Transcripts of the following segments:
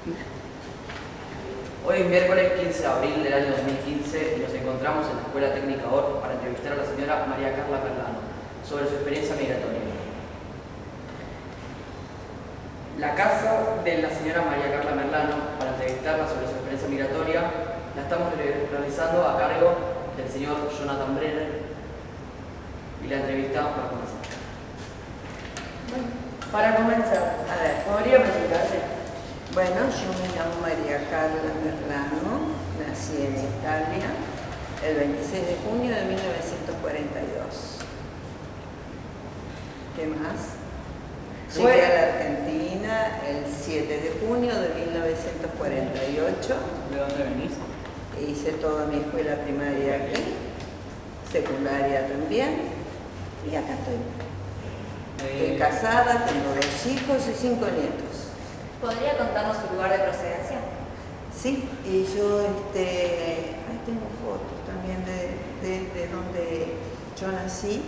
Hoy es miércoles 15 de abril del año 2015 y nos encontramos en la Escuela Técnica OR para entrevistar a la señora María Carla Merlano sobre su experiencia migratoria. La casa de la señora María Carla Merlano para entrevistarla sobre su experiencia migratoria la estamos realizando a cargo del señor Jonathan Brenner y la entrevista va a comenzar. Bueno, para comenzar, a ver, ¿podría presentarse? Bueno, yo me llamo María Carla Merlano, nací en Italia el 26 de junio de 1942. ¿Qué más? Llegué a la Argentina el 7 de junio de 1948. ¿De dónde venís? Hice toda mi escuela primaria aquí, secundaria también, y acá estoy. Estoy casada, tengo 2 hijos y 5 nietos. ¿Podría contarnos su lugar de procedencia? Sí, y yo ahí tengo fotos también de donde yo nací.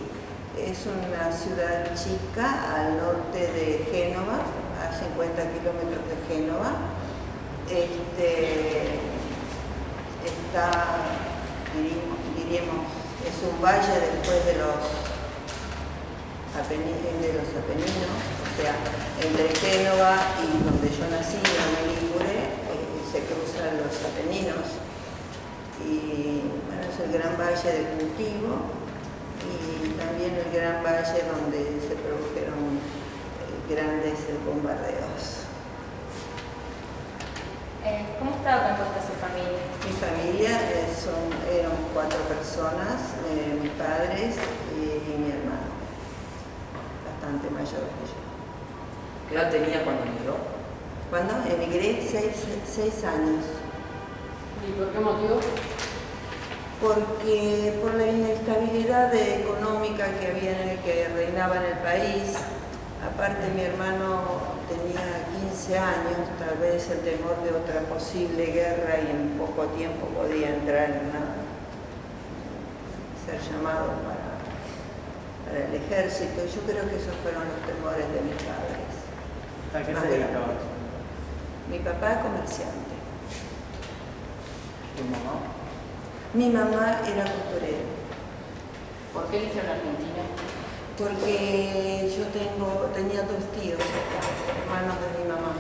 Es una ciudad chica al norte de Génova, a 50 kilómetros de Génova. Está, diríamos, es un valle después de los Apeninos, o sea, entre Génova y donde yo nací, en Ligure, se cruzan los Apeninos. Y bueno, es el gran valle de cultivo y también el gran valle donde se produjeron grandes bombardeos. ¿Cómo estaba compuesta su familia? Mi familia eran 4 personas, mis padres y mi hermano, bastante mayor que yo. ¿Qué edad tenía cuando emigró? Cuando emigré, 6 años. ¿Y por qué motivo? Porque por la inestabilidad económica que reinaba en el país, aparte mi hermano tenía 15 años, tal vez el temor de otra posible guerra y en poco tiempo podía entrar en ser llamado para el ejército. Yo creo que esos fueron los temores de mis padres. ¿A qué se dedicaba? Mi papá es comerciante. ¿Tu mamá? Mi mamá era costurera. ¿Por qué eligieron Argentina? Porque yo tenía 2 tíos acá, hermanos de mi mamá.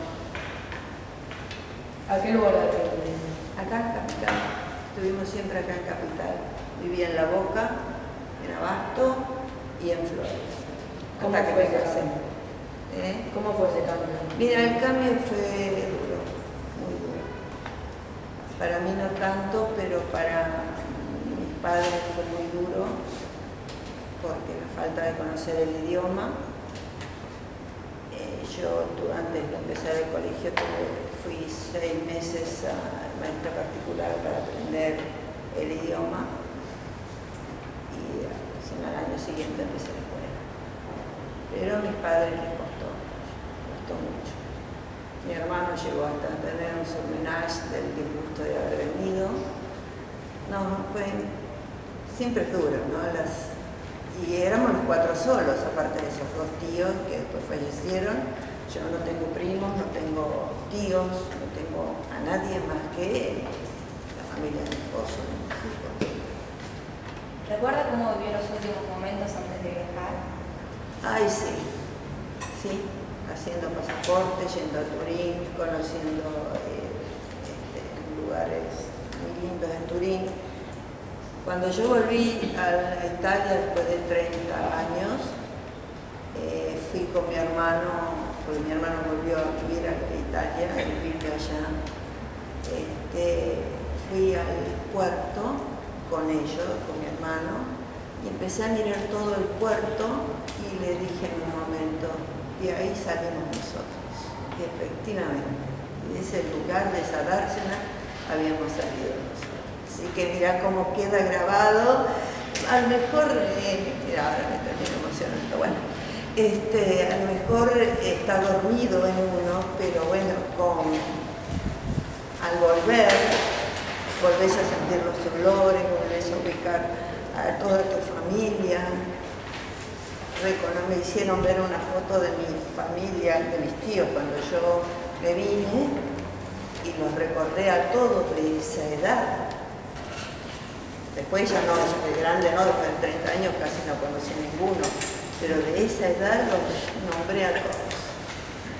¿A qué lugar de Argentina? Acá en Capital. Estuvimos siempre acá en Capital. Vivía en La Boca, en Abasto y en Flores. ¿Cómo Hasta que fue me ese casé. cambio? ¿Cómo fue ese cambio? Mira, el cambio fue duro, muy duro. Para mí no tanto, pero para mis padres fue muy duro, porque la falta de conocer el idioma. Yo antes de empezar el colegio fui 6 meses a maestra particular para aprender el idioma y al año siguiente empecé la escuela. Pero a mis padres les costó mucho. Mi hermano llegó hasta tener un surmenage del disgusto de haber venido. No, siempre es duro, ¿no? Y éramos los 4 solos, aparte de esos 2 tíos que después fallecieron. Yo no tengo primos, no tengo tíos, no tengo a nadie más que la familia de mi esposo, de mis hijos. ¿Recuerda cómo vivió los últimos momentos antes de viajar? Ay, sí, haciendo pasaporte, yendo a Turín, conociendo lugares muy lindos en Turín. Cuando yo volví a Italia después de 30 años, fui con mi hermano, porque mi hermano volvió a vivir a Italia, a vivir allá. Fui al puerto con ellos, con mi hermano, y empecé a mirar todo el puerto y le dije en un momento, de ahí salimos nosotros. Y efectivamente, de ese lugar, de esa dársena, habíamos salido nosotros. Así que mira cómo queda grabado. A lo mejor, mira, ahora me estoy emocionando, bueno, a lo mejor está dormido en uno, pero bueno, al volver, volvés a sentir los olores, volvés a ubicar a toda tu familia. Me hicieron ver una foto de mi familia, de mis tíos, cuando yo me vine, y los recorrí a todos de esa edad. Después ya no, de grande no, después de 30 años casi no conocí ninguno, pero de esa edad los nombré a todos.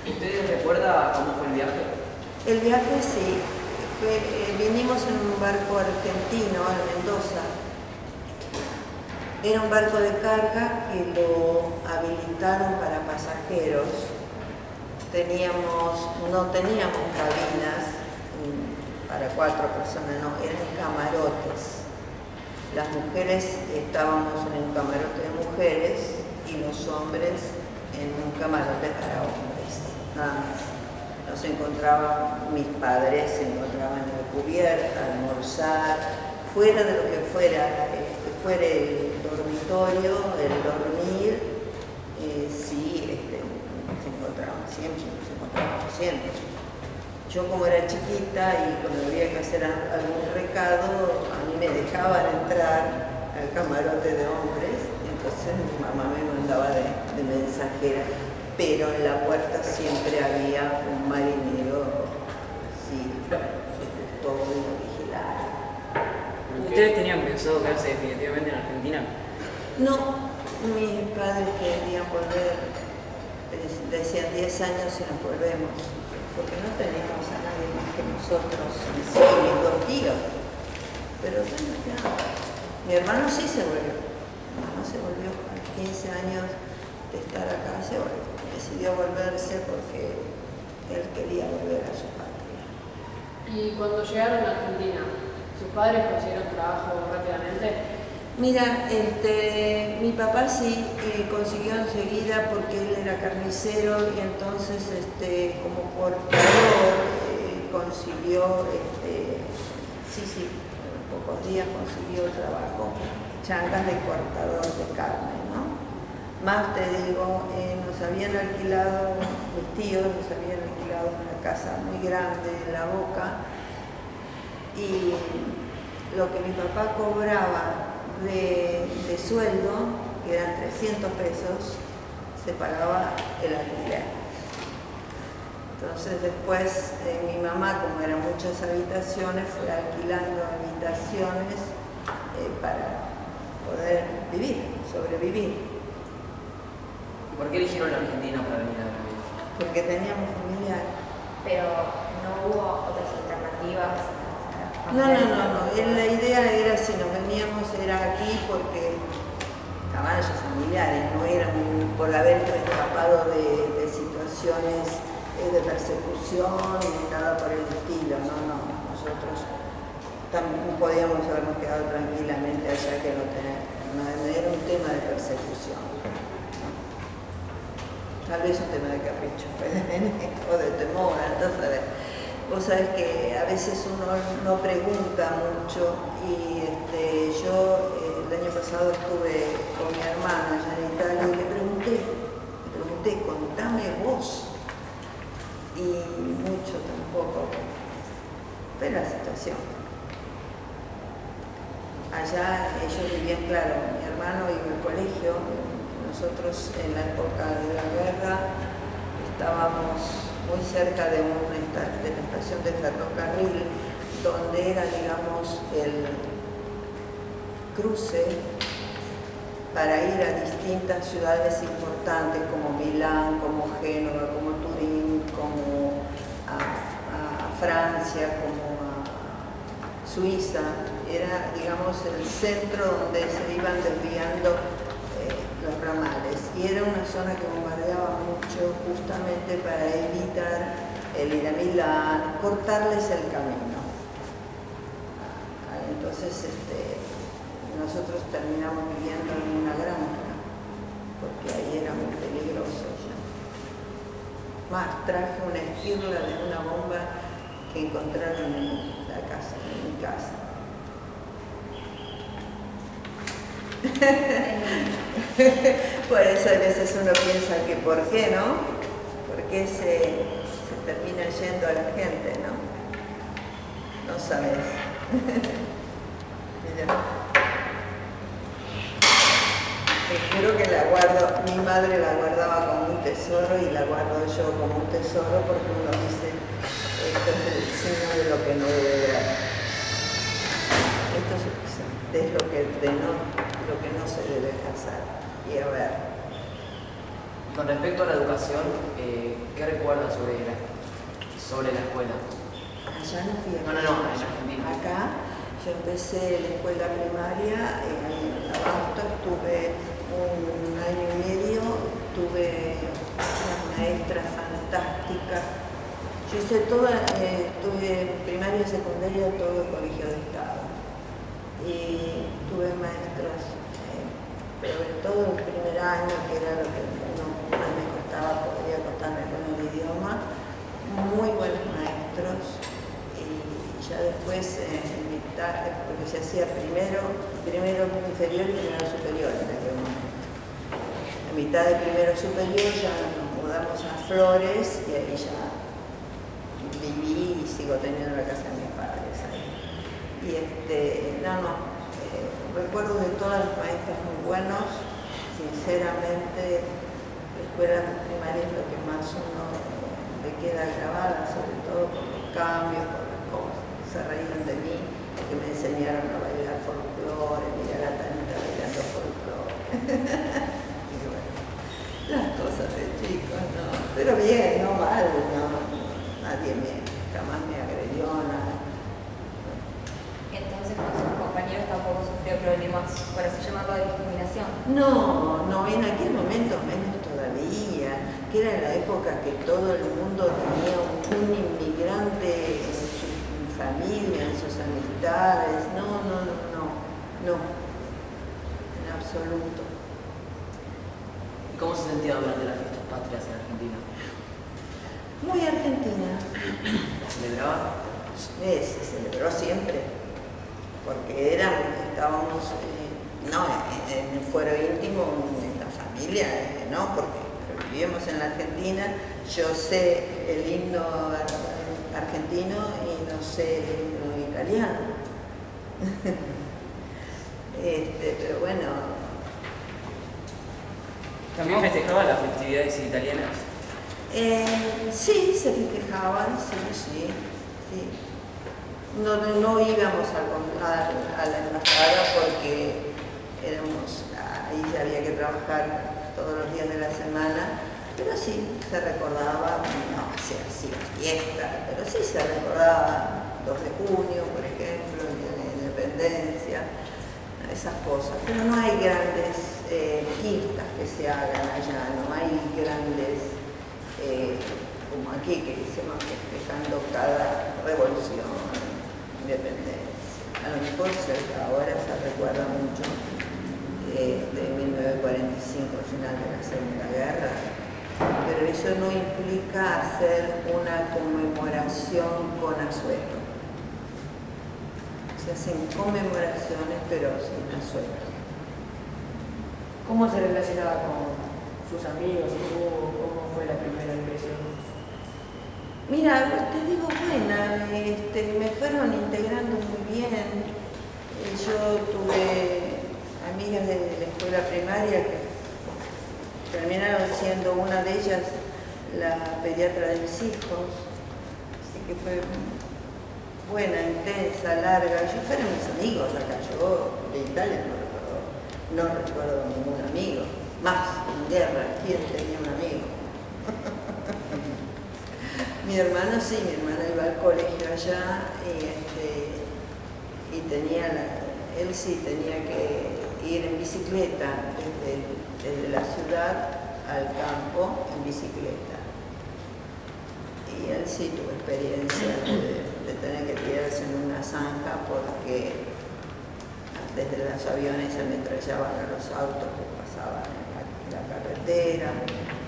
¿Usted recuerda cómo fue el viaje? El viaje sí, vinimos en un barco argentino en Mendoza. Era un barco de carga que lo habilitaron para pasajeros. No teníamos cabinas para 4 personas, no, eran camarotes. Las mujeres estábamos en el camarote de mujeres y los hombres en un camarote para hombres, nada más. Nos encontraban, mis padres se encontraban en la cubierta, a almorzar, fuera de lo que fuera el dormitorio, el dormir, sí, se encontraban siempre. Yo como era chiquita y cuando había que hacer algún recado, a mí me dejaban entrar al camarote de hombres, entonces mi mamá me mandaba de mensajera, pero en la puerta siempre había un marinero, sí, todo vigilado. ¿Ustedes tenían pensado quedarse definitivamente en Argentina? No, mis padres querían volver, decían 10 años y nos volvemos, porque no teníamos a nadie más que nosotros, mis 2 tíos. Pero bueno, ya. Mi hermano sí se volvió. Mi hermano se volvió a 15 años de estar acá, decidió volverse porque él quería volver a su patria. Y cuando llegaron a Argentina, ¿sus padres consiguieron trabajo rápidamente? Mira, mi papá sí consiguió enseguida porque él era carnicero y entonces como cortador consiguió, sí, en pocos días consiguió trabajo, changas de cortador de carne, ¿no? Más te digo, nos habían alquilado, mis tíos nos habían alquilado una casa muy grande en La Boca y lo que mi papá cobraba de sueldo, que eran 300 pesos, se pagaba el alquiler. Entonces después mi mamá, como eran muchas habitaciones, fue alquilando habitaciones para poder sobrevivir. ¿Por qué eligieron la Argentina para venir a vivir? Porque teníamos familiar. Pero no hubo otras alternativas. No. La idea era, si nos veníamos, era aquí porque estaban ellos familiares, no eran por haber escapado de situaciones de persecución ni nada por el estilo. No. Nosotros también podíamos habernos quedado tranquilamente allá que no tener. No era un tema de persecución. Tal vez un tema de capricho, o de temor, entonces a ver. Vos sabés que a veces uno no pregunta mucho y yo el año pasado estuve con mi hermana allá en Italia y le pregunté, contame vos. Y mucho tampoco, pero la situación. Allá ellos vivían, claro, mi hermano iba al colegio, nosotros en la época de la guerra estábamos muy cerca de la estación de ferrocarril, donde era, digamos, el cruce para ir a distintas ciudades importantes como Milán, como Génova, como Turín, como a Francia, como a Suiza. Era, digamos, el centro donde se iban desviando los ramales, y era una zona que bombardeaba mucho justamente para evitar el ir a Milán, cortarles el camino. Entonces nosotros terminamos viviendo en una granja porque ahí era muy peligroso ya. Más, traje una esquirla de una bomba que encontraron en la casa, en mi casa. Por eso a veces uno piensa que ¿por qué no? ¿Por qué se termina yendo a la gente, no? No sabes. Mira. Te juro que la guardo, mi madre la guardaba como un tesoro y la guardo yo como un tesoro porque uno dice, esto es hacer y a ver. Con respecto a la educación, ¿qué recuerdas sobre la escuela? Allá no fui. No, en Argentina. Acá yo empecé la escuela primaria en Abasto, estuve un año y medio, tuve unas maestras fantásticas. Yo hice tuve primaria y secundaria todo el colegio de Estado. Y tuve maestros, pero en todo el primer año, que era lo que más me costaba, podría costarme con el idioma, muy buenos maestros. Y ya después, en mitad, porque se hacía primero inferior y primero superior en aquel momento. En mitad de primero superior ya nos mudamos a Flores y ahí ya viví y sigo teniendo la casa de mis padres ahí. Y recuerdo de todas las maestras muy buenos, sinceramente, la escuela primaria es lo que más uno le queda grabada, sobre todo por los cambios, por las cosas. Se reíron de mí, porque me enseñaron a bailar folclore, mirar a Tanita bailando folclore. Y bueno, las cosas de chicos, no, pero bien, no mal, no, jamás me agredió, nada. Entonces con sus compañeros tampoco sufrió problemas, por así llamarlo, de discriminación. No, en aquel momento menos todavía, que era en la época que todo el mundo tenía un inmigrante en su familia, en sus amistades. No, en absoluto. ¿Y cómo se sentía durante las fiestas patrias en Argentina? Muy argentina. ¿La celebraban? Se celebró siempre, porque estábamos, no en el fuero íntimo, en la familia, no, porque vivíamos en la Argentina. Yo sé el himno argentino y no sé el himno italiano. Pero bueno. ¿También festejaban las festividades italianas? Sí, se festejaban, sí. No íbamos a la embajada porque ahí ya había que trabajar todos los días de la semana, pero sí se recordaba, no se hacía fiesta, pero sí se recordaba 2 de junio, por ejemplo, el Día de la Independencia, esas cosas, pero no hay grandes fiestas que se hagan allá, no hay grandes, como aquí que hicimos festejando cada revolución, independencia. A lo mejor ahora se recuerda mucho de 1945, el final de la Segunda Guerra, pero eso no implica hacer una conmemoración con asueto. Se hacen conmemoraciones, pero sin asueto. ¿Cómo se relacionaba con sus amigos? ¿Cómo fue la primera impresión? Mira, te digo buena, me fueron integrando muy bien. Yo tuve amigas de la escuela primaria que terminaron siendo una de ellas la pediatra de mis hijos, así que fue buena, intensa, larga. Ellos fueron mis amigos acá, yo de Italia no recuerdo ningún amigo, más en guerra, ¿quién tenía un amigo? Mi hermano sí, mi hermano iba al colegio allá y él sí tenía que ir en bicicleta desde la ciudad al campo en bicicleta. Y él sí tuvo experiencia de tener que tirarse en una zanja porque desde los aviones se ametrallaban a los autos que pasaban en la carretera,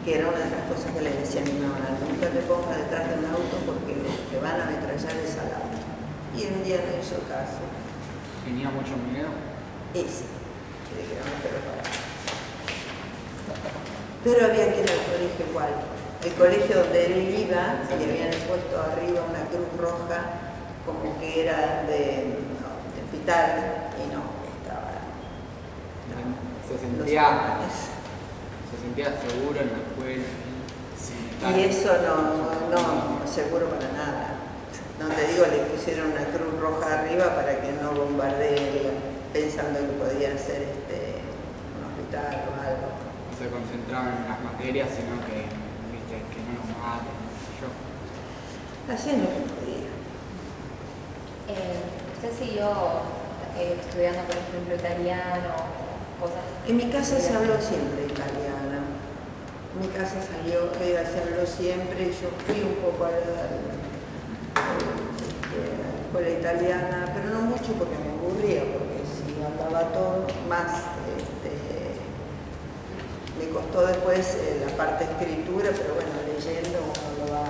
que era una de las cosas que le decía a mi mamá: nunca te pongas detrás de un auto porque lo que van a ametrallar es al auto. Y un día no hizo caso. ¿Tenía mucho miedo? Y sí, le dijeron que lo parara. Pero había que ir al colegio igual. El colegio donde él iba, le habían puesto arriba una cruz roja como que era de hospital y no, estaba... ¿Se sentía seguro en la escuela? Y eso no, seguro para nada. No te digo, le pusieron una cruz roja arriba para que no bombardee pensando que podía ser un militar o algo. No se concentraban en las materias, sino que, viste, que no nos maten, no sé yo. Haciendo lo que podía. ¿Usted siguió estudiando, por ejemplo, italiano, cosas? En mi casa se habló siempre italiano. En mi casa se habló siempre. Yo fui un poco a la escuela italiana, pero no mucho porque me aburría, porque si hablaba todo más, me costó después la parte de escritura, pero bueno, leyendo uno lo va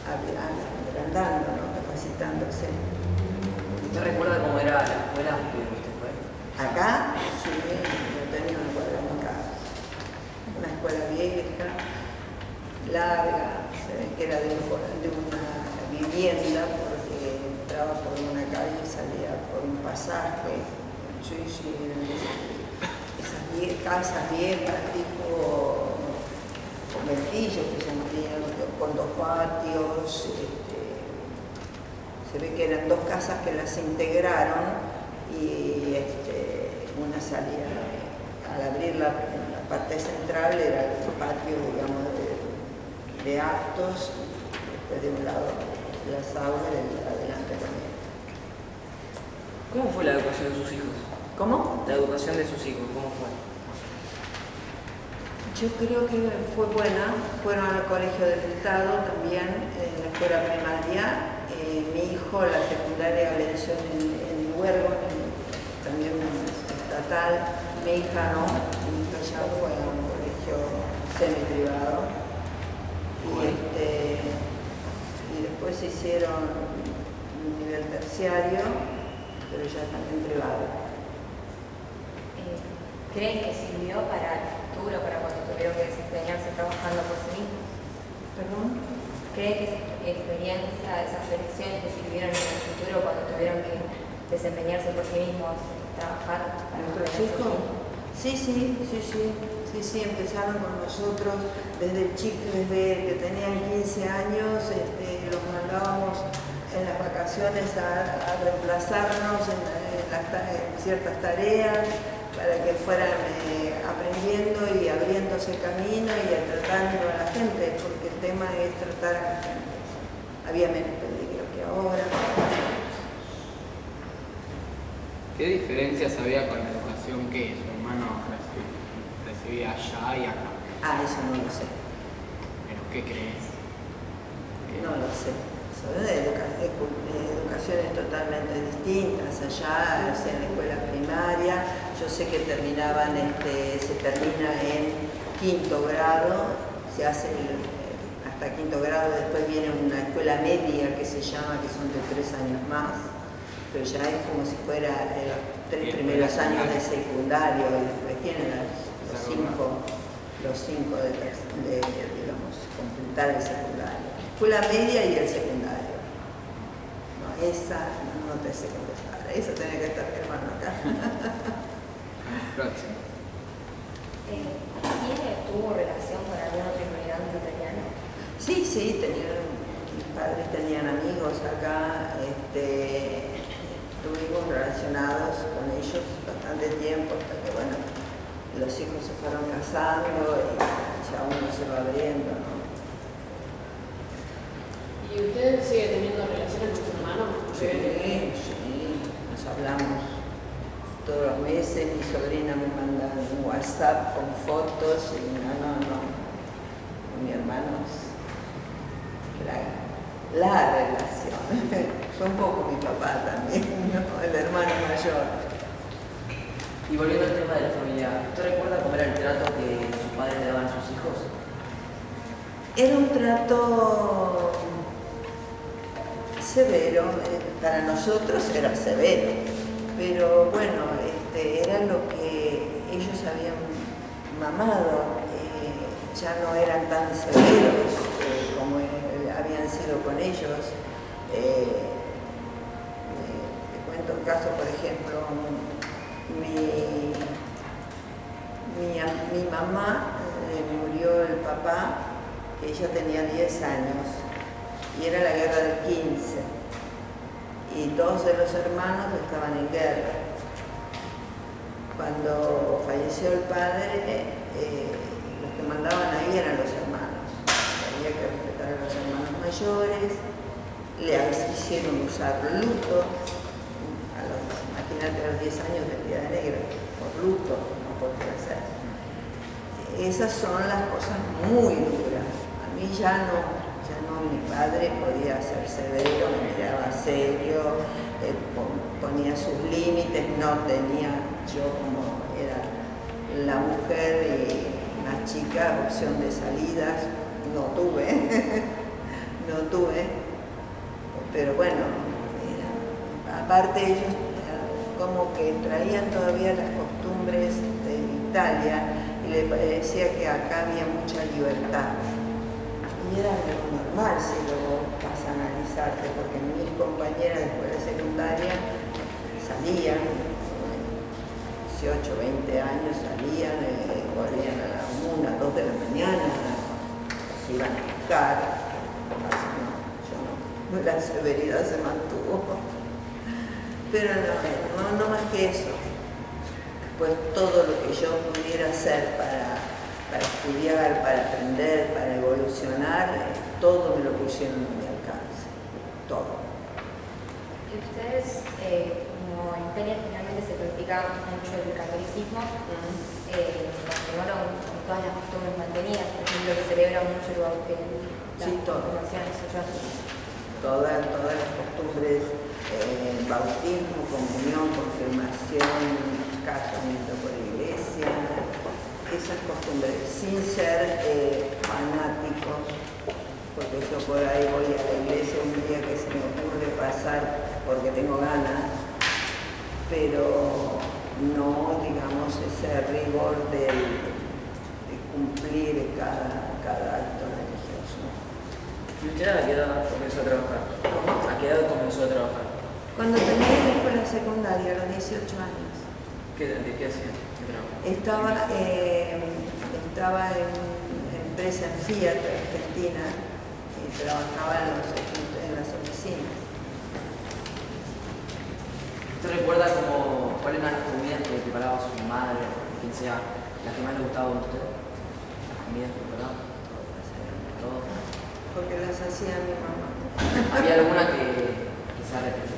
agrandando, ¿no? Capacitándose. ¿Usted recuerda cómo era la escuela que usted fue? Acá, sí, yo tenía una escuela en mi casa. Una escuela vieja, larga, se ve que era de una vivienda, porque entraba por una calle y salía por un pasaje. Sí, eran esas casas viejas, tipo conventillos que se llamarían, con dos patios. Se ve que eran dos casas que las integraron y una salía, al abrir la parte central era el patio, digamos, de actos, después de un lado las aulas y adelante también. ¿Cómo fue la educación de sus hijos? ¿Cómo? La educación de sus hijos, ¿cómo fue? Yo creo que fue buena. Fueron al colegio del Estado también, en la escuela primaria. Mi hijo la secundaria la hizo en Huergo, también estatal. Mi hija no, mi hija ya fue a un colegio semi-privado. Y después se hicieron un nivel terciario, pero ya también privado. ¿Creen que sirvió para el futuro, para cuando tuvieron que desempeñarse trabajando por sí mismos? ¿Perdón? ¿Creen que esa experiencia, esas lecciones que sirvieron en el futuro cuando tuvieron que desempeñarse por sí mismos, trabajar para ¿Nuestros mantenerse hijos? Sí, empezaron con nosotros desde que tenían 15 años, los mandábamos en las vacaciones a reemplazarnos en ciertas tareas para que fueran aprendiendo y abriéndose camino y tratando a la gente, porque el tema es tratar a la gente. Había menos peligro que ahora. ¿Qué diferencias había con la educación que su hermano recibía allá y acá? Eso no lo sé. ¿Pero qué crees? No lo sé. Son educaciones totalmente distintas. Allá, en la escuela primaria, yo sé que se termina en quinto grado, se hace hasta quinto grado, después viene una escuela media que se llama, que son de 3 años más, pero ya es como si fuera los 3 primeros años de secundario y después tienen los 5 de digamos, completar el secundario. Escuela media y el secundario. No, esa no te sé contestar. Eso tiene que estar mi hermano acá. Próximo. ¿Tuvo relación con algún otro inmigrante italiano? Sí, mis padres tenían amigos acá. Estuvimos relacionados con ellos bastante tiempo hasta que, bueno, los hijos se fueron casando y ya uno se va abriendo, ¿no? ¿Y usted sigue teniendo relaciones con su hermano? Sí, nos hablamos todos los meses. Mi sobrina me manda un WhatsApp con fotos y no. Con mi hermano la relación. Fue un poco mi papá también, ¿no? El hermano mayor. Y volviendo al tema de la familia, ¿usted recuerda cómo era el trato que sus padres le daban a sus hijos? Era un trato severo, para nosotros era severo, pero bueno, era lo que ellos habían mamado, ya no eran tan severos como habían sido con ellos. Te cuento un caso, por ejemplo, mi mamá le murió el papá, que ella tenía 10 años, y era la guerra del 15, y 2 de los hermanos estaban en guerra. Cuando falleció el padre, los que mandaban ahí eran los hermanos. Había que respetar a los hermanos mayores, le hicieron usar luto. Imagínate, a los 10 años vestida de negro, por luto, no por placer. Esas son las cosas muy duras. A mí ya no, mi padre podía ser severo, me miraba serio, ponía sus límites, no tenía, yo como era la mujer y una chica, opción de salidas, no tuve, pero bueno, aparte ellos como que traían todavía las costumbres de Italia y le parecía que acá había mucha libertad. Y era algo normal si luego vas a analizarte, porque mis compañeras después de secundaria salían, 18, 20 años salían, volvían a la 1, 2 de la mañana, se iban a buscar. No, la severidad se mantuvo. Pero no más que eso. Pues todo lo que yo pudiera hacer para estudiar, para aprender, para evolucionar, todo me lo pusieron a mi alcance, todo. Y ustedes, como en Italia finalmente se practica mucho el catolicismo, continuaron con todas las costumbres mantenidas, por ejemplo, que celebran mucho el confirmaciones, todas las costumbres, bautismo, comunión, confirmación, casamiento por iglesia, esas costumbres, sin ser fanáticos, porque yo por ahí voy a la iglesia un día que se me ocurre pasar porque tengo ganas, pero no, digamos, ese rigor de cumplir cada acto religioso. ¿Y usted a qué edad comenzó a trabajar? ¿Cómo? ¿A qué edad comenzó a trabajar? Cuando terminé la escuela secundaria, a los 18 años. ¿De qué hacía? Estaba en empresa en Fiat Argentina y trabajaba en las oficinas. ¿Usted recuerda cuáles eran las comidas que preparaba su madre, quien sea, las que más le gustaban a usted? ¿Las comidas que preparaba? Todas. Porque las hacía mi mamá. ¿Había alguna que sea repetitiva?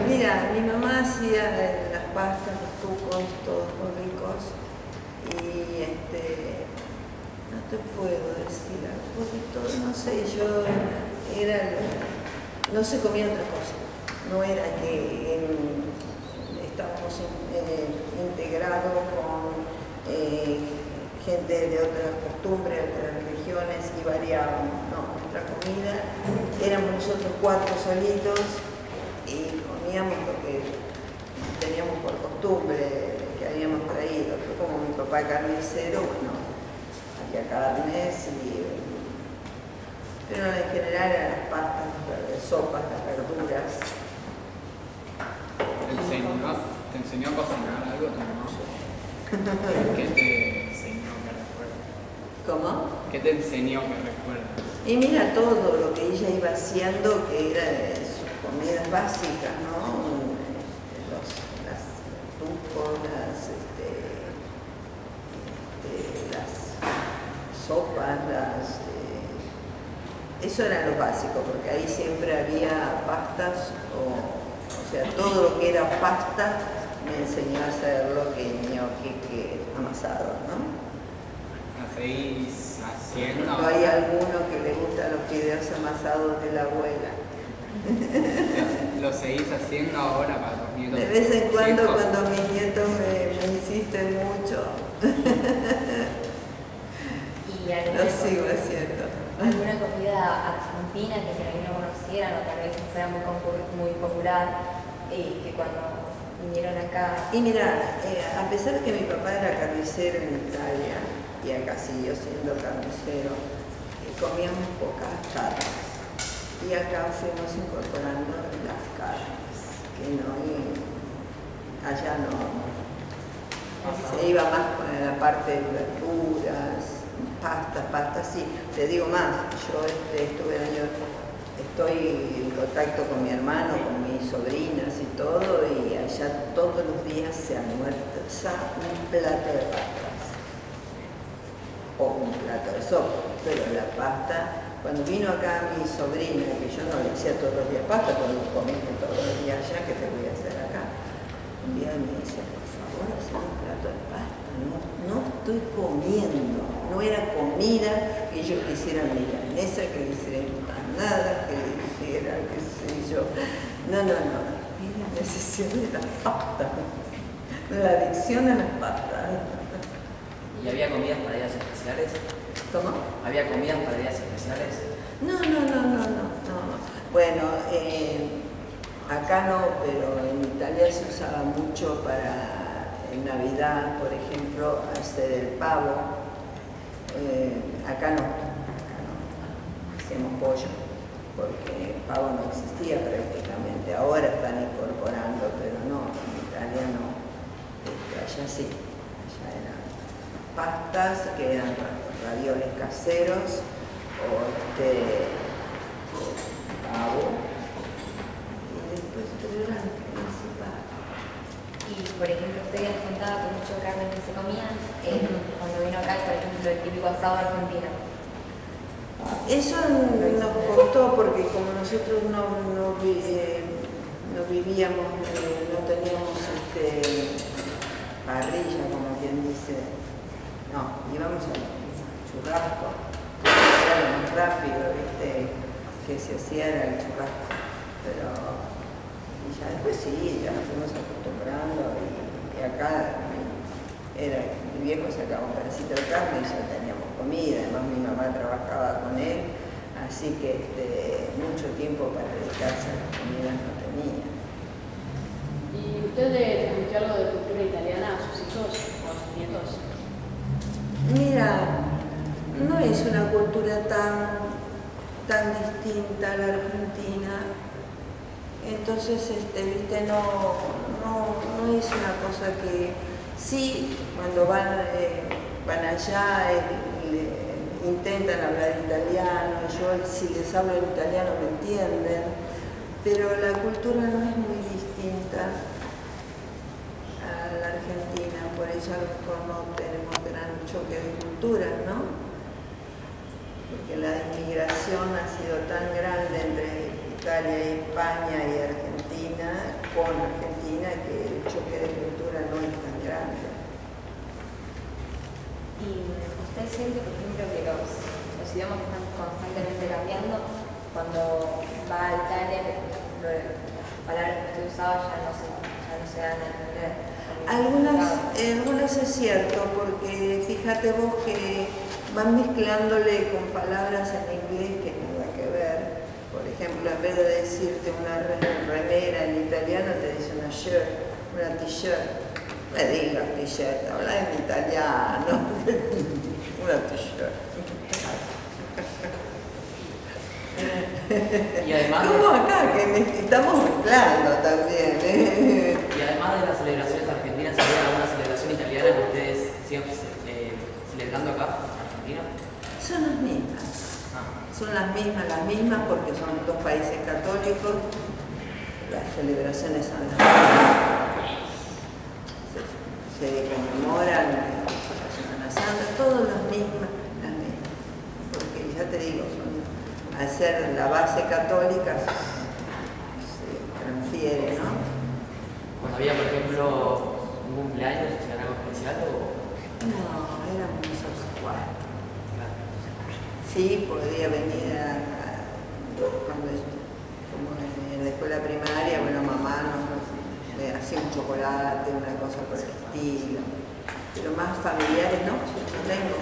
Mira, mi mamá hacía las pastas, los tucos, todos muy ricos. Y no te puedo decir algo de todo, no sé, no se comía otra cosa. No era que estábamos integrados con gente de otras costumbres, de otras religiones y variábamos. No, nuestra comida éramos nosotros 4 solitos y comíamos lo que teníamos por costumbre, que habíamos traído. Yo, como mi papá carnicero, bueno, había carnes, pero en general eran las pastas, las sopas, las verduras. ¿Te enseñó a cocinar algo tu mamá? ¿Qué te enseñó que recuerdas? ¿Cómo? ¿Qué te enseñó que recuerdas? Y mira todo lo que ella iba haciendo, que era sus comidas básicas, ¿no? Las tucos, las sopas, eso era lo básico, porque ahí siempre había pastas, o sea, todo lo que era pasta me enseñó a hacerlo, que ñoqui, amasado, ¿no? ¿La seguís haciendo? No hay alguno que le gusta los fideos amasados de la abuela. ¿Lo seguís haciendo ahora para tus nietos? De vez en cuando, ¿Hijos? cuando mis nietos me insisten mucho, ¿Y lo sigo haciendo. alguna comida argentina que por ahí no conocieran o tal vez no fuera muy popular y que cuando vinieron acá? Y mira, a pesar de que mi papá era carnicero en Italia, y acá siguió siendo carnicero, comíamos pocas carnes. Y acá fuimos incorporando las carnes, que no, y allá no. Se iba más con la parte de verduras, pastas, sí. Te digo más, yo estuve el año estoy en contacto con mi hermano, con mis sobrinas y todo, y allá todos los días se almuerza un plato de pastas o un plato de sopa, pero la pasta, cuando vino acá mi sobrina, que yo no le hacía todos los días pasta, porque lo comiste todos los días allá, ¿qué te voy a hacer acá? Un día me dice, por favor, haz un plato de pasta, no estoy comiendo, no era comida que ellos quisieran milanesa, que le hicieran empanada, que le hiciera, qué sé yo. No, era necesidad de las pastas, la adicción a las pastas. ¿Y había comidas para días especiales? ¿Cómo? ¿Había comidas para días especiales? No. Bueno, acá no, pero en Italia se usaba mucho para en Navidad, por ejemplo, hacer el pavo. Acá no, hacemos pollo, porque el pavo no existía prácticamente. Ahora están incorporando, pero no, en Italia no. Allá sí, allá eran pastas que eran ravioles caseros o pavo, y después pero era el principal. Y por ejemplo, usted ya contaba con mucho carne que se comían cuando vino acá, por ejemplo, el típico asado argentino. Eso nos costó porque como nosotros no vivíamos, no teníamos parrilla, como quien dice, no, íbamos al churrasco, era lo más rápido, ¿viste? Que se hacía era el churrasco, pero y ya después sí, ya nos fuimos acostumbrando y acá mi viejo sacaba un pedacito de carne y ya teníamos comida, además mi mamá trabajaba con él, así que mucho tiempo para dedicarse a las comidas no tenía. ¿Y usted le transmitió algo de cultura italiana a sus hijos o a sus nietos? Mira, no es una cultura tan distinta a la argentina, entonces viste, no es una cosa que sí, cuando van allá intentan hablar italiano, yo si les hablo en italiano me entienden, pero la cultura no es muy distinta a la argentina, por eso a lo mejor no tenemos gran choque de culturas, ¿no? Porque la inmigración ha sido tan grande entre Italia y España y Argentina, con Argentina, que el choque de cultura no es tan grande. ¿Y usted siente, por ejemplo, que los idiomas están constantemente cambiando? Cuando va a Italia, por ejemplo, las palabras que usted usaba ya no se dan a entender. Algunas es cierto, porque fíjate vos que van mezclándole con palabras en inglés que nada que ver. Por ejemplo, en vez de decirte una remera en italiano, te dice una shirt, una t-shirt. Me digas t-shirt, habla en italiano. Una t-shirt. Y además, como acá, que estamos mezclando también. y además de las celebraciones argentinas, ¿había alguna celebración italiana que ustedes sigan celebrando acá, en Argentina? Son las mismas. Son las mismas porque son dos países católicos. Las celebraciones son las mismas. Se conmemoran la Semana Santa, todas las mismas. Porque ya te digo, al ser la base católica se transfiere, ¿no? Cuando había, por ejemplo, un cumpleaños, ¿hacían algo especial o...? No, éramos nosotros cuatro. Sí, podía venir como en la escuela primaria, bueno, mamá me hacía un chocolate, una cosa por el estilo. Pero más familiares no tengo.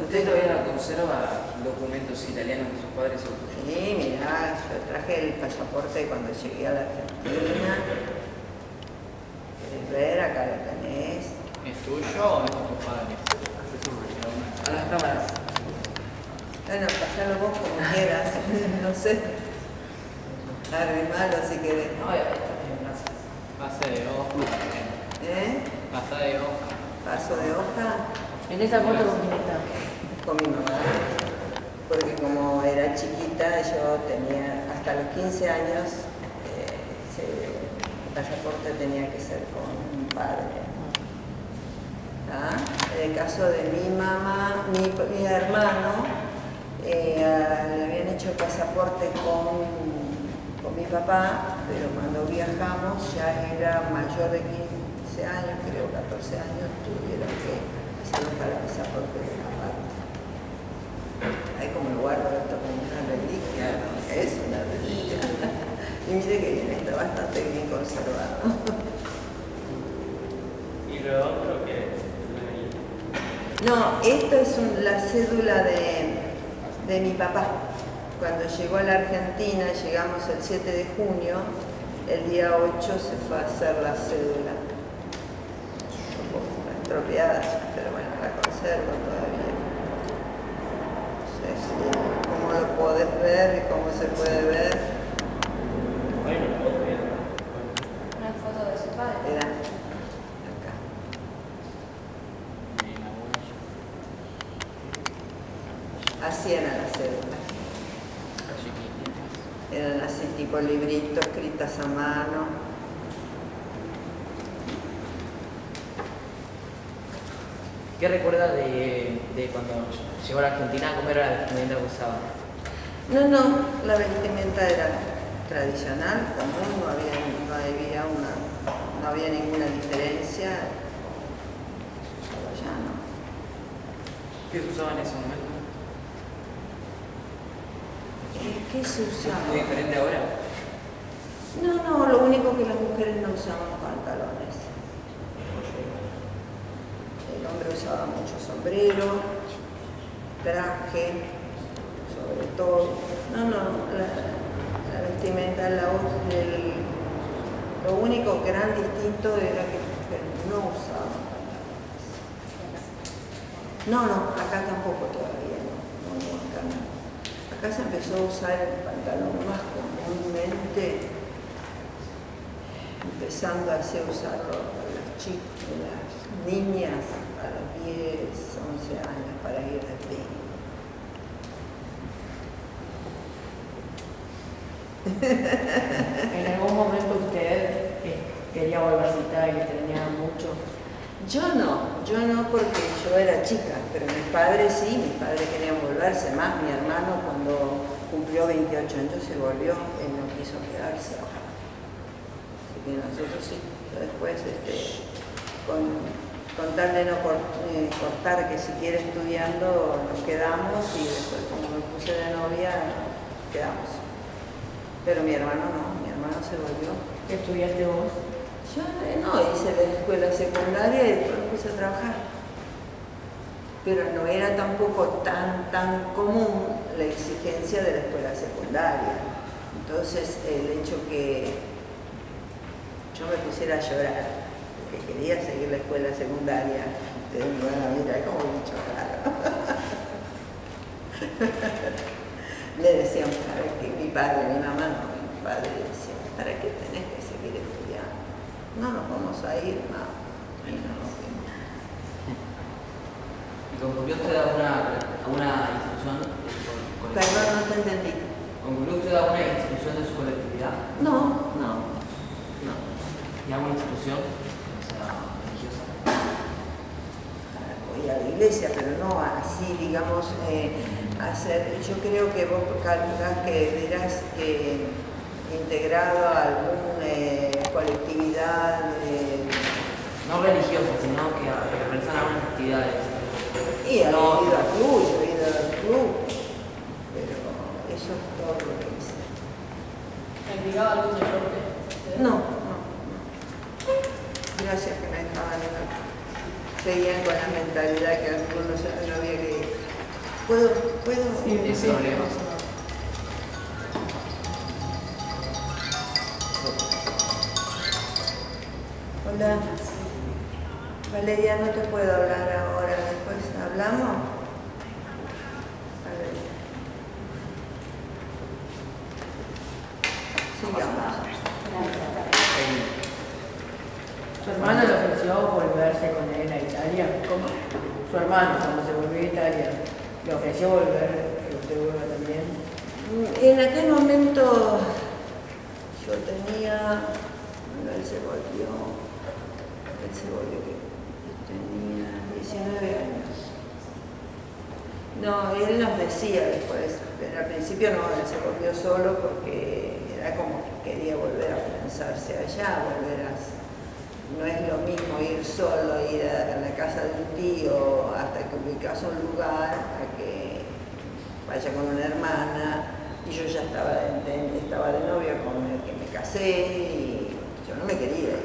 ¿Usted todavía conserva documentos italianos de sus padres o tuyos? Sí, mirá, yo traje el pasaporte cuando llegué a la Argentina. ¿Querés ver? Acá lo tenés. ¿Es tuyo o es de tus padres? A las cámaras. Bueno, pasalo vos como quieras, no sé. Arrimalo si querés. No, ya está bien, gracias. Pase de hoja. Pasa de hoja. Paso de hoja En esa foto con quién está. con mi mamá, porque como era era chiquita, yo tenía hasta los 15 años, el pasaporte tenía que ser con un padre. ¿Ah? En el caso de mi mamá, mi hermano, le habían hecho el pasaporte con mi papá, pero cuando viajamos ya era mayor de 15 años, creo 14 años, tuvieron que hacer un pasaporte de la parte. Ahí como lo guardo esto como una reliquia, ¿no? Es una reliquia. Y mire que bien, está bastante bien conservado. ¿Y lo otro qué? No, esta es la cédula de mi papá. Cuando llegó a la Argentina, llegamos el 7 de junio, el día 8 se fue a hacer la cédula. Un poco estropeada, pero bueno, la conservo todavía. No sé si, cómo lo podés ver y cómo se puede ver. Bueno, Una foto de su padre. Era acá. Así eran las cédulas. Eran así tipo libritos escritas a mano. ¿Qué recuerda de cuando llegó a la Argentina? ¿Cómo era la vestimenta que usaba? No, la vestimenta era tradicional, común, no había ninguna diferencia. Ya no. ¿Qué se usaba en ese momento? ¿Qué se usaba? ¿Es muy diferente ahora? No, lo único que las mujeres no usaban pantalones. El hombre usaba mucho sombrero, traje, sobre todo. La vestimenta, lo único gran distinto era que las mujeres no usaban pantalones. No, acá tampoco todavía, no, acá no. Acá se empezó a usar el pantalón más comúnmente, empezando así a usarlo a las niñas a los 10, 11 años para ir de pie. ¿En algún momento usted quería volverse a Italia, extrañaba mucho? Yo no porque yo era chica, pero mis padres sí, mis padres querían volverse más. Mi hermano cuando cumplió 28 años se volvió, él no quiso quedarse. Así que nosotros sí, después con tal de no cortar que siguiera estudiando nos quedamos y después como me puse de novia quedamos. Pero mi hermano no, mi hermano se volvió. ¿Qué estudiaste vos? Yo no, hice la escuela secundaria y después me puse a trabajar. Pero no era tampoco tan común la exigencia de la escuela secundaria. Entonces el hecho que yo me pusiera a llorar, porque quería seguir la escuela secundaria, ustedes me van a mirar como un bicho raro. Le decían, ¿para qué? Mi padre, mi mamá no, mi padre decía, ¿para qué tenés que seguir estudiando? No nos vamos a ir, no. Y no nos fuimos. ¿Y concluyó usted alguna institución? Perdón, no te entendí. ¿Concluyó usted alguna institución de su colectividad? No. ¿Y alguna institución? O sea, religiosa. Voy a la iglesia, pero no así, digamos, hacer. Yo creo que vos calculás que dirás que integrado a alguna colectividad. No religiosa, sino que realizan algunas actividades. Y he ido al club, pero eso es todo lo que hice. ¿Practicaba algún deporte? No. Gracias que me dejaban seguían con la mentalidad que algunos no había que ir. ¿Puedo? Sí. Hola. Valeria, no te puedo hablar ahora, después hablamos. A ver. Sigamos. ¿Su hermano le ofreció volverse con él a Italia? ¿Cómo? Su hermano, cuando se volvió a Italia, le ofreció volver, que usted vuelva también. que en aquel momento yo tenía, bueno, él se volvió, tenía 19 años. No, él nos decía después, pero al principio no, él se volvió solo porque era como que quería volver a afianzarse allá, no es lo mismo ir solo, ir a la casa de un tío hasta que ubicas un lugar, a que vaya con una hermana. Y yo ya estaba de novia con el que me casé y yo no me quería ir.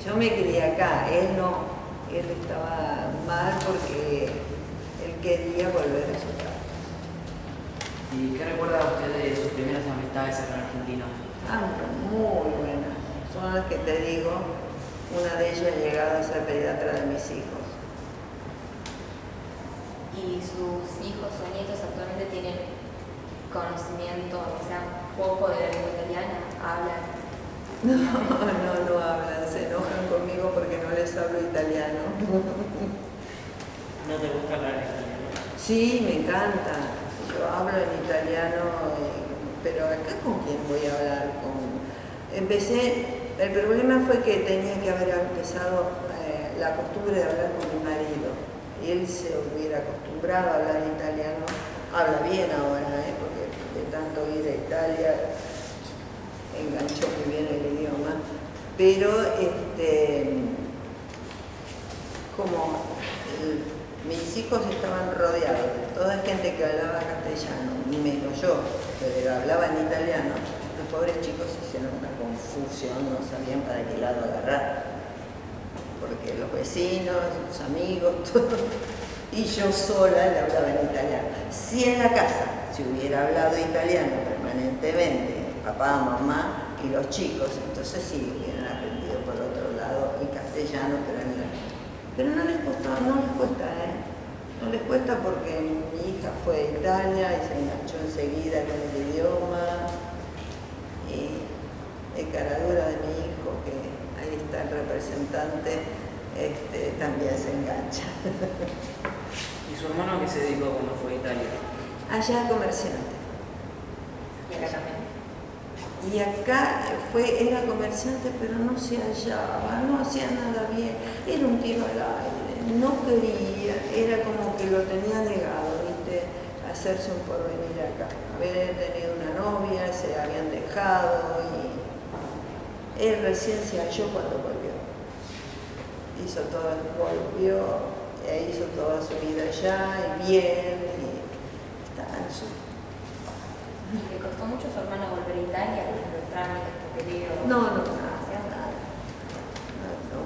Yo me quería acá, él no, él estaba mal porque él quería volver a su casa. ¿Y qué recuerda usted de sus primeras amistades acá en Argentina? Muy buenas. Son las que te digo, una de ellas ha llegado a ser pediatra de mis hijos. ¿Y sus hijos o nietos actualmente tienen conocimiento, o sea, un poco de la lengua italiana? ¿Hablan? No hablan, se enojan conmigo porque no les hablo italiano. ¿No te gusta hablar italiano? Sí, me encanta. Yo hablo en italiano, pero acá con quién voy a hablar. El problema fue que tenía que haber empezado la costumbre de hablar con mi marido. Él se hubiera acostumbrado a hablar italiano, habla bien ahora, porque de tanto ir a Italia enganchó muy bien el idioma, pero mis hijos estaban rodeados de toda gente que hablaba castellano, menos yo, pero hablaba en italiano, los pobres chicos hicieron una confusión, no sabían para qué lado agarrar. Porque los vecinos, los amigos, todo, y yo sola le hablaba en italiano. Si en la casa se hubiera hablado italiano permanentemente, papá, mamá y los chicos, entonces sí hubieran aprendido por otro lado el castellano, pero no les cuesta, no les cuesta porque mi hija fue a Italia y se enganchó enseguida con el idioma, y el caradura de mi hijo, que ahí está el representante, también se engancha. ¿Y su hermano a qué se dedicó cuando fue a Italia? Allá comerciante. Y acá también. Y acá era comerciante, pero no se hallaba, no hacía nada bien. Era un tiro al aire, no quería, era como que lo tenía negado, ¿viste? Hacerse un porvenir acá. Haber tenido una novia, se habían dejado y él recién se halló cuando volvió. Volvió, hizo toda su vida allá y bien, y estaba en su... ¿Y le costó mucho a su hermano volver a Italia, los trámites, papeleo? No,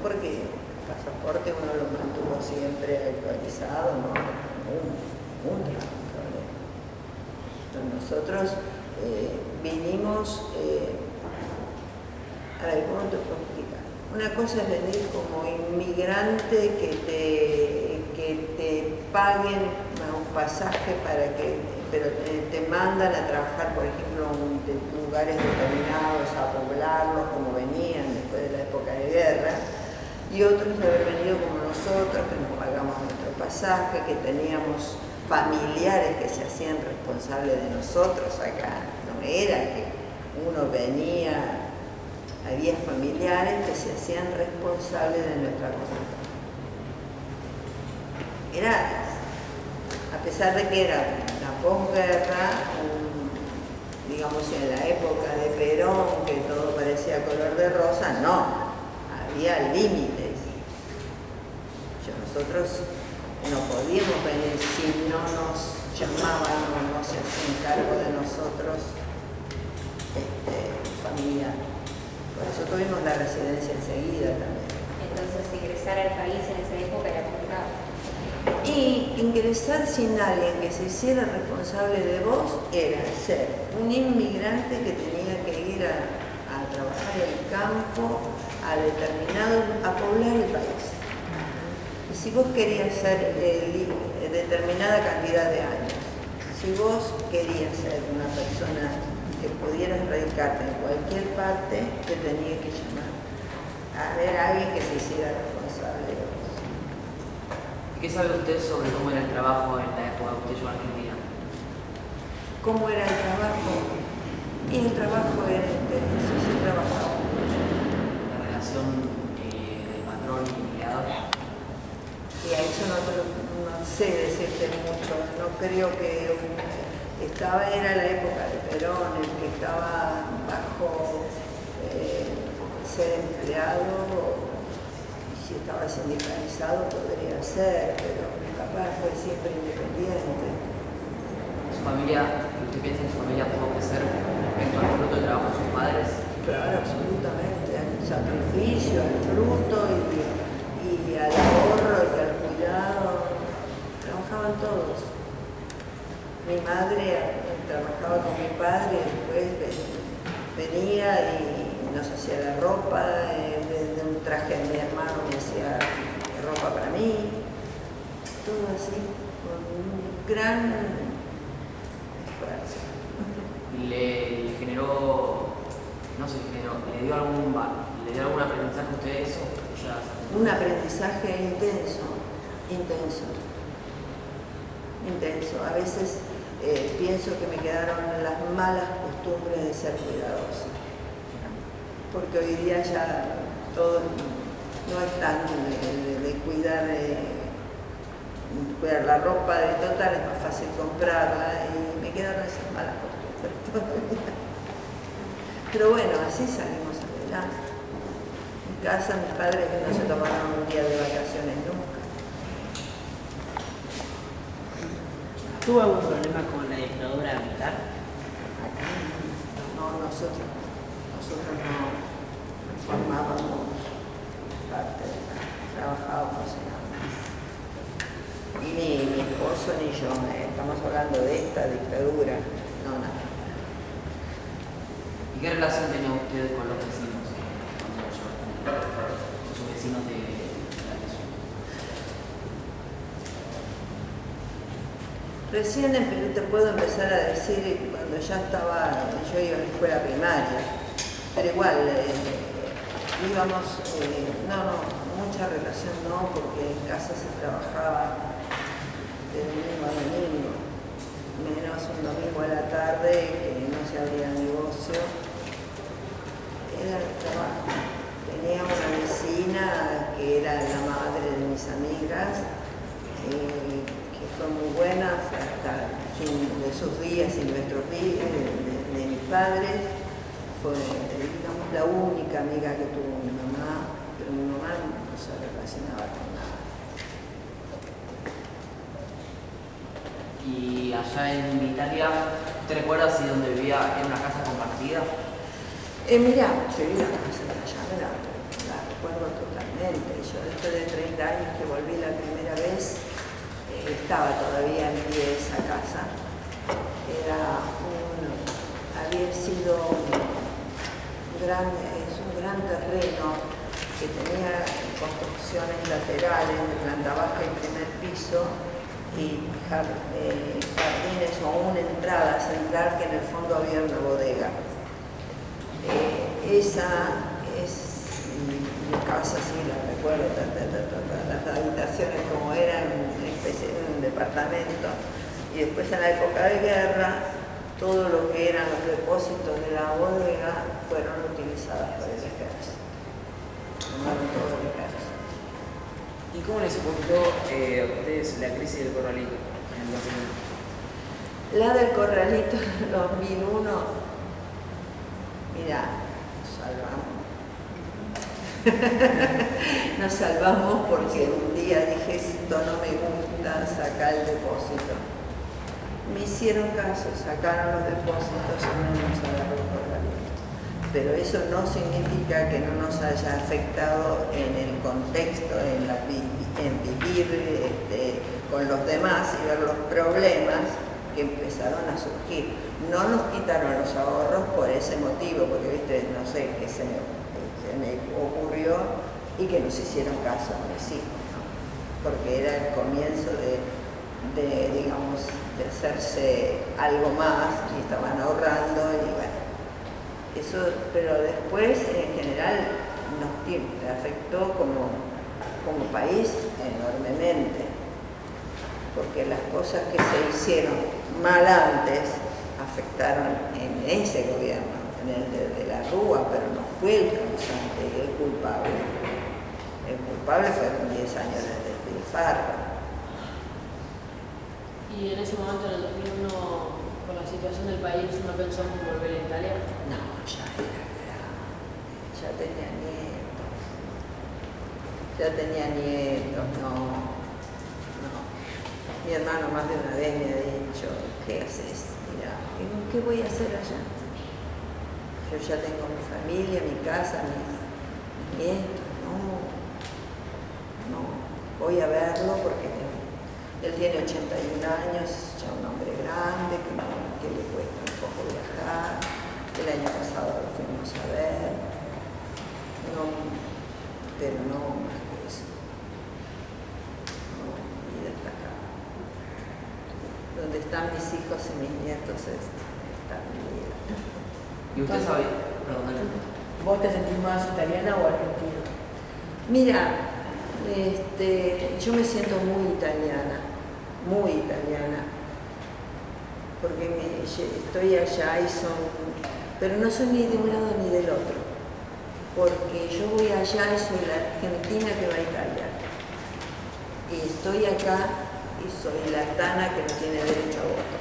porque el pasaporte uno lo mantuvo siempre actualizado, no un problema. Entonces nosotros vinimos, a ver, ¿cómo te puedo explicar? Una cosa es venir como inmigrante que te paguen un pasaje pero te mandan a trabajar, por ejemplo, en lugares determinados, a poblarlos como venían después de la época de guerra, y otros de haber venido como nosotros, que nos pagamos nuestro pasaje, que teníamos familiares que se hacían responsables de nosotros acá. No era que uno venía, había familiares que se hacían responsables de nuestra comunidad. A pesar de que era la posguerra, digamos en la época de Perón, que todo parecía color de rosa, no, había límites. Nosotros no podíamos venir si no nos llamaban o no se hacían cargo de nosotros familiar. Por eso tuvimos la residencia enseguida también. Entonces ingresar al país en esa época era complicado. Y ingresar sin alguien que se hiciera responsable de vos era ser un inmigrante que tenía que ir a trabajar el campo, a poblar el país. Y si vos querías ser determinada cantidad de años, si vos querías ser una persona que pudieras radicarte en cualquier parte, te tenía que llamar a ver a alguien que se hiciera responsable de vos. ¿Qué sabe usted sobre cómo era el trabajo en la época que usted llegó a Argentina? ¿Cómo era el trabajo? Y el trabajo era intenso, sí trabajaba mucho. La relación de patrón y empleado. Y a eso no sé decirte mucho, no creo que era la época de Perón, el que estaba bajo ser empleado, si estaba sindicalizado podría ser, pero mi papá fue siempre independiente. ¿Su familia, usted piensa que su familia tuvo que ser respecto al fruto del trabajo de sus padres? Claro, absolutamente, al sacrificio, al fruto y al ahorro y al cuidado, trabajaban todos. Mi madre trabajaba con mi padre y después venía y nos hacía la ropa, de un traje de mi hermano me hacía ropa para mí, todo así, con un gran esfuerzo. ¿Le generó, no sé, le dio algún aprendizaje a usted eso? Un aprendizaje intenso. A veces pienso que me quedaron las malas costumbres de ser cuidadosa, porque hoy día ya todo no es tan de cuidar la ropa, de total es más fácil comprarla y me quedaron esas malas costumbres todavía. Pero bueno, así salimos adelante. En casa mis padres no se tomaron un día de vacaciones nunca. ¿Tuvo algún problema con la dictadura militar? No, nosotros no formábamos parte, trabajábamos en ambas. Ni mi esposo ni yo, estamos hablando de esta dictadura, no, nada. ¿Y qué relación tenía usted con los vecinos cuando llegó a Argentina? Con sus vecinos de la región. Recién te puedo empezar a decir cuando ya yo iba a la escuela primaria, pero igual íbamos, mucha relación no, porque en casa se trabajaba de domingo a domingo, menos un domingo a la tarde que no se abría negocio, era el trabajo. Tenía una vecina que era la madre de mis amigas, que fue muy buena, fue hasta el fin de sus días y nuestros días, de mis padres. Fue, digamos, la única amiga que tuvo mi mamá, pero mi mamá no se relacionaba con nada. Y allá en Italia, ¿usted recuerda si donde vivía era una casa compartida? Mirá, sí, la casa de allá la recuerdo totalmente. Yo después de 30 años que volví la primera vez, estaba todavía en pie esa casa. Había sido un gran terreno que tenía construcciones laterales de planta baja y primer piso y jardines o una entrada central que en el fondo había una bodega. Esa es mi casa, sí, la recuerdo, las habitaciones como eran, una especie de un departamento. Y después en la época de guerra, todo lo que eran los depósitos de la bodega fueron utilizadas por el ejército. Tomaron todo el ejército. ¿Y cómo les ocurrió a ustedes la crisis del corralito en el 2001? La del corralito en el 2001, mirá, nos salvamos porque un día dije, esto no me gusta, sacar el depósito. Me hicieron caso, sacaron los depósitos y no nos agarró el corralito. Pero eso no significa que no nos haya afectado en el contexto, en vivir con los demás y ver los problemas que empezaron a surgir. No nos quitaron los ahorros por ese motivo, porque viste, no sé, qué se me ocurrió y que nos hicieron caso a mis hijos, ¿no? Porque era el comienzo digamos, de hacerse algo más y estaban ahorrando y bueno, eso, pero después en general nos afectó como país enormemente. porque las cosas que se hicieron mal antes afectaron en ese gobierno, en el de la Rúa, pero no fue el causante y el culpable. El culpable fueron 10 años de despilfarro. Y en ese momento, en el 2001, por la situación del país, ¿no pensó en volver a Italia? No, ya era grande, ya tenía nietos. Ya tenía nietos, no. Mi hermano más de una vez me ha dicho, ¿qué haces? Mira, ¿qué voy a hacer allá? Yo ya tengo mi familia, mi casa, mis nietos, no, voy a verlo porque él tiene 81 años, ya un hombre grande, que le cuesta un poco viajar. El año pasado lo fuimos a ver, pero no más que eso. No, y hasta acá. Donde están mis hijos y mis nietos está mi vida. ¿Y usted sabe? Perdón, dale. ¿Vos te sentís más italiana o argentina? Mira, yo me siento muy italiana, porque estoy allá y pero no soy ni de un lado ni del otro, porque yo voy allá y soy la argentina que va a Italia, y estoy acá y soy la tana que no tiene derecho a voto,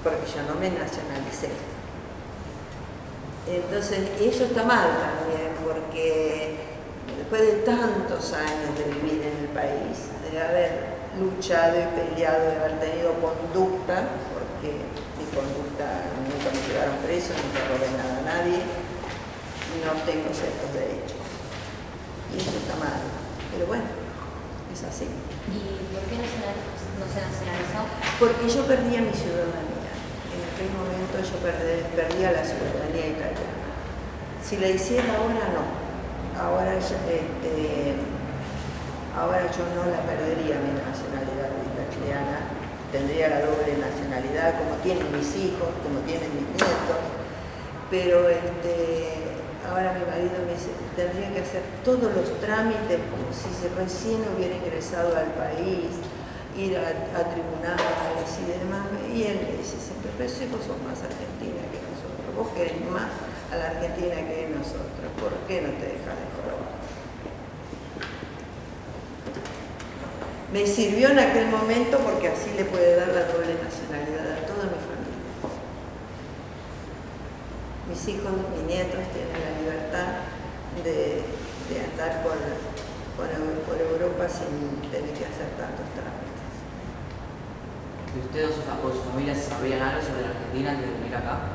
porque yo no me nacionalicé. Entonces, eso está mal también, porque después de tantos años de vivir en el país, de haber luchado y peleado, de haber tenido conducta, porque mi conducta nunca me llevaron preso, nunca robé nada a nadie, no tengo ciertos derechos. Y eso está mal, pero bueno, es así. ¿Y por qué no se nacionalizó? Porque yo perdía mi ciudadanía. En aquel momento yo perdía la ciudadanía italiana. Si la hiciera ahora, no. Ahora yo no la perdería mi nacionalidad italiana. Tendría la doble nacionalidad, como tienen mis hijos, como tienen mis nietos. Pero ahora mi marido me dice, tendría que hacer todos los trámites como si recién hubiera ingresado al país, ir a tribunales y demás. Y él me dice siempre, pero si vos sos más argentina que nosotros, vos querés más a la Argentina que nosotros, ¿por qué no te dejas de jorobar? Me sirvió en aquel momento porque así le puede dar la doble nacionalidad a toda mi familia. Mis hijos, mis nietos tienen la libertad de andar por Europa sin tener que hacer tantos trámites. ¿Y usted o su familia sabían algo sobre la Argentina antes de venir acá?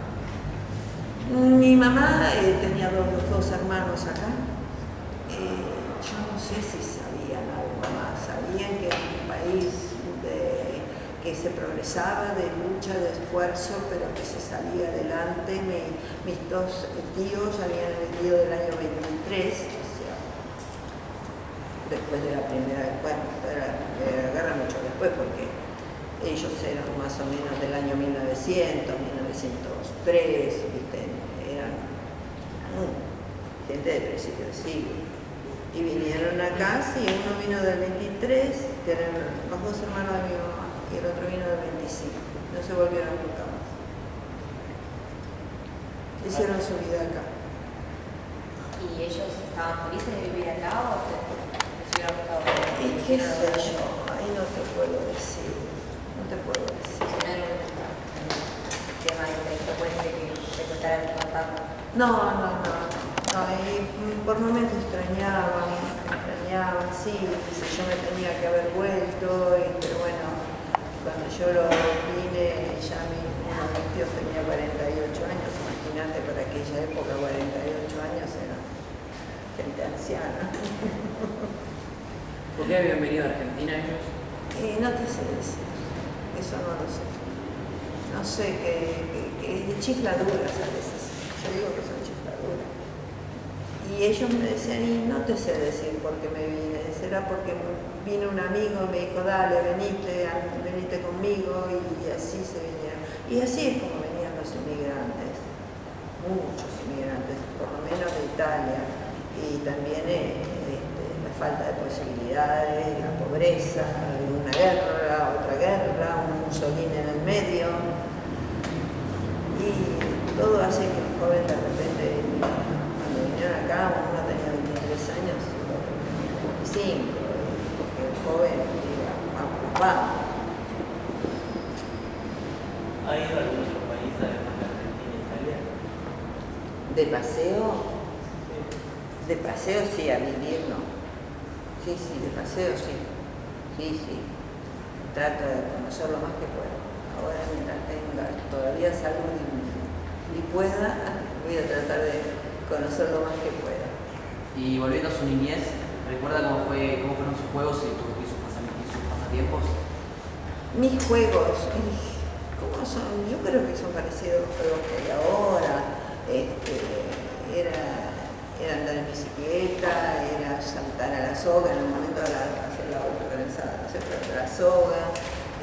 Mi mamá tenía dos hermanos acá. Yo no sé si sabían algo más. Sabían que era un país que se progresaba, de lucha, de esfuerzo, pero que se salía adelante. Mis dos tíos habían venido del año 23, o sea, después de la primera, bueno, de la guerra mucho después, porque ellos eran más o menos del año 1900, 1903, ¿viste? Eran gente de principio de siglo. Y vinieron acá, sí, uno vino del 23, que eran los dos hermanos de mi mamá, y el otro vino del 25. No se volvieron nunca más. Hicieron su vida acá. ¿Y ellos estaban felices de vivir acá o les hubiera gustado? ¿Y qué sé yo? Ahí no te puedo decir. No te puedo decir. Si no era un tema frecuente que te costara el contacto. No, y por momentos extrañaban, sí, yo me tenía que haber vuelto, pero bueno, cuando yo lo vine, ya uno de mis tíos tenía 48 años, imagínate, para aquella época 48 años era gente anciana. ¿Por qué habían venido a Argentina ellos? No te sé decir, eso no lo sé. No sé, que chifladuras a veces, yo digo que son chifladuras. Y ellos me decían, y no te sé decir por qué me vine, será porque vino un amigo y me dijo, dale, venite conmigo, y así se vinieron. Y así es como venían los inmigrantes, muchos inmigrantes, por lo menos de Italia, y también la falta de posibilidades, la pobreza. pobreza, de una guerra, otra guerra, un Mussolini en el medio. Y todo hace que el joven de repente, cuando vinieron acá, uno tenía 23 años y otro tenía 25, porque el joven iba a ocupar. ¿Ha ido a algún otro país además de Argentina e Italia? ¿De paseo? De paseo sí, a vivir no. Sí, de paseo sí. Sí. Trato de conocer lo más que puedo. Ahora mientras tenga todavía salud y pueda, voy a tratar de conocer lo más que pueda. Y volviendo a su niñez, ¿recuerda cómo fueron sus juegos y sus pasatiempos? Mis juegos, ¿cómo son? Yo creo que son parecidos a los juegos que hay ahora. Era andar en bicicleta, era saltar a la soga, en el momento de hacer la autoorganizada, la soga,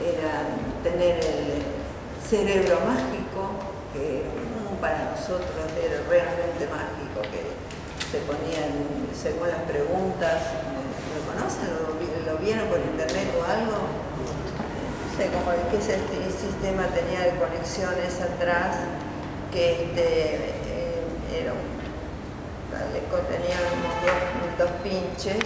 era tener el cerebro mágico, que para nosotros era realmente mágico, que se ponían según las preguntas. ¿Lo conocen? ¿Lo vieron por internet o algo? No sé, como que ese sistema tenía de conexiones atrás, que tenía dos pinches,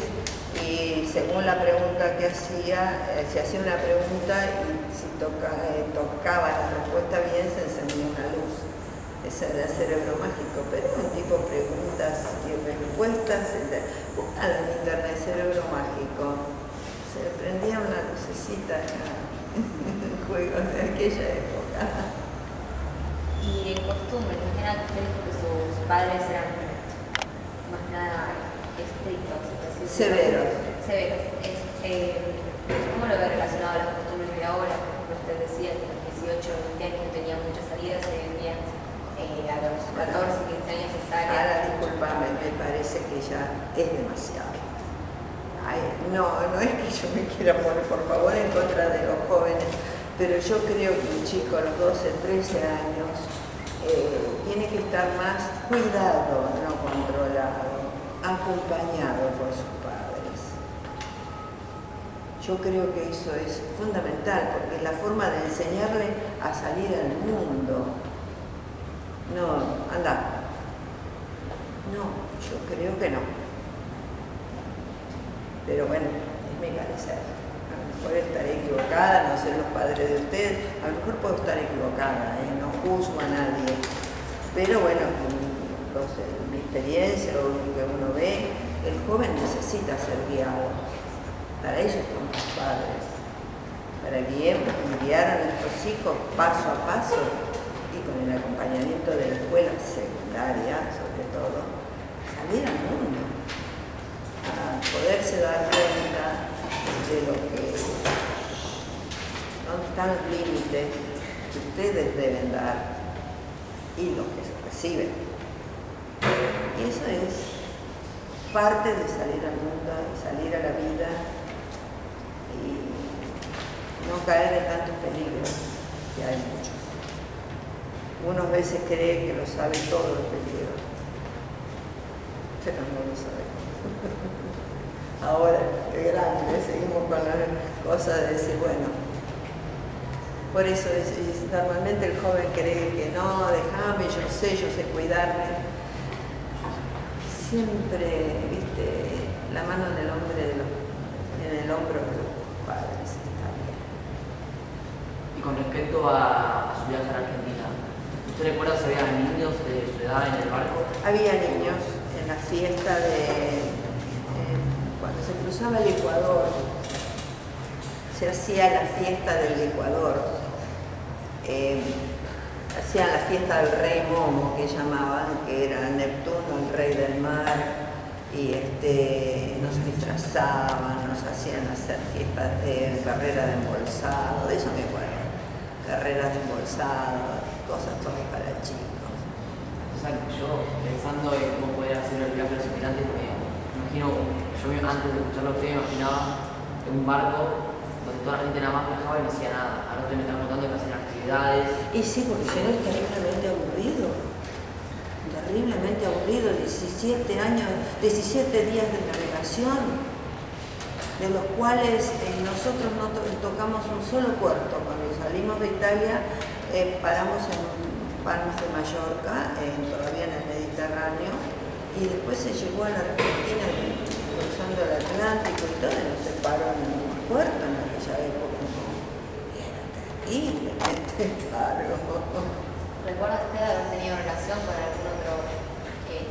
y según la pregunta que hacía, se hacía una pregunta y si tocaba la respuesta bien, se encendía una luz. Ese era el cerebro mágico, pero era un tipo de preguntas y respuestas. Buscan en internet cerebro mágico, se le prendía una lucecita en juegos de aquella época. Y en costumbre, imagina que sus padres eran más nada estrictos, Severos. ¿Cómo lo ve relacionado a las costumbres de ahora? Como usted decía, que a los 18 o 20 años no tenían muchas salidas, se vivían a los 14, 15 años se salen. Ahora, disculpame, me parece que ya es demasiado. No es que yo me quiera poner, por favor, en contra de los jóvenes, pero yo creo que un chico a los 12, 13 años tiene que estar más cuidado, no controlado, acompañado por sus padres. Yo creo que eso es fundamental, porque es la forma de enseñarle a salir al mundo. No, anda. No, yo creo que no. Pero bueno, es mi parecer. A lo mejor estaré equivocada, no sé los padres de ustedes, a lo mejor puedo estar equivocada, no juzgo a nadie. Pero bueno, mi experiencia, lo que uno ve, el joven necesita ser guiado. Para ello están los padres, para guiar a nuestros hijos paso a paso y con el acompañamiento de la escuela secundaria, sobre todo, salir al mundo, a poderse dar cuenta de lo que, dónde están los límites que ustedes deben dar y los que se reciben. Y eso es parte de salir al mundo, salir a la vida y no caer en tantos peligros, que hay muchos. Uno a veces cree que lo sabe todo los peligros, pero no lo sabe. Ahora, de grande, seguimos con la cosa de decir, bueno, por eso normalmente el joven cree que no, déjame, yo sé cuidarme. Siempre, viste, la mano en el hombro de los padres está bien. Y con respecto a su viaje a Argentina, ¿usted recuerda si había niños de su edad en el barco? Había niños en la fiesta cuando se cruzaba el Ecuador, se hacía la fiesta del Ecuador. Hacían la fiesta del rey Momo, que llamaban, que era Neptuno, el rey del mar, y nos disfrazaban, nos hacían hacer fiestas de carrera de embolsado, de eso me acuerdo, carreras de embolsado, cosas todas para chicos. O sea, yo pensando en cómo podía hacer el viaje de los inmigrantes, me imagino, yo antes de escucharlo a usted me imaginaba en un barco donde toda la gente nada más viajaba y no hacía nada. Ahora usted me está contando que hacían actividades. Y sí, porque si no es terriblemente aburrido. Terriblemente aburrido, 17 días de navegación. de los cuales nosotros no tocamos un solo puerto. Cuando salimos de Italia paramos en Palmas de Mallorca, todavía en el Mediterráneo, y después se llegó a la Argentina cruzando el Atlántico y todo, y no se paró en ningún puerto en aquella época, ¿no? Y era terriblemente largo. ¿Recuerda usted haber tenido relación con algún otro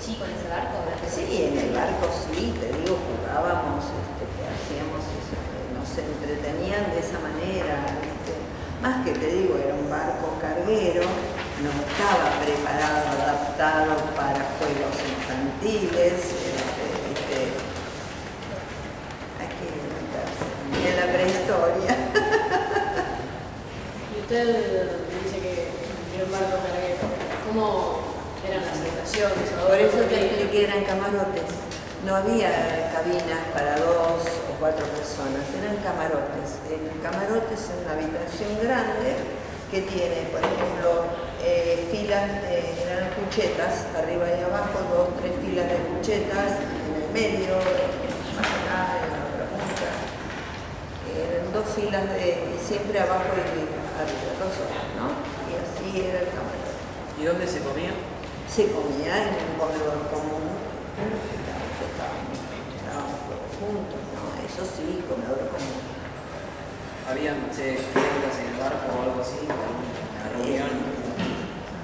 chico en ese barco? Sí, en el barco sí, te digo, jugábamos, que hacíamos eso, nos entretenían de esa manera, ¿viste? Más que te digo, era un barco carguero, no estaba preparado, adaptado para juegos infantiles, hay que meterse en la prehistoria. Y usted dice que era un barco carguero. ¿Cómo eran las habitaciones? Por eso te expliqué, eran camarotes. No había cabinas para 2 o 4 personas, eran camarotes. El camarote es una habitación grande que tiene, por ejemplo, filas, eran cuchetas, arriba y abajo, 2 o 3 filas de cuchetas, en el medio, más acá, en la otra punta. Eran 2 filas y siempre abajo y arriba, 2 horas, ¿no? Y así era el camarote. ¿Y dónde se comía? Se comía en un comedor común. Estábamos todos juntos, ¿no? Eso sí, comedor común. ¿Habían fiestas en el barco o algo así? ¿Alguna reunión?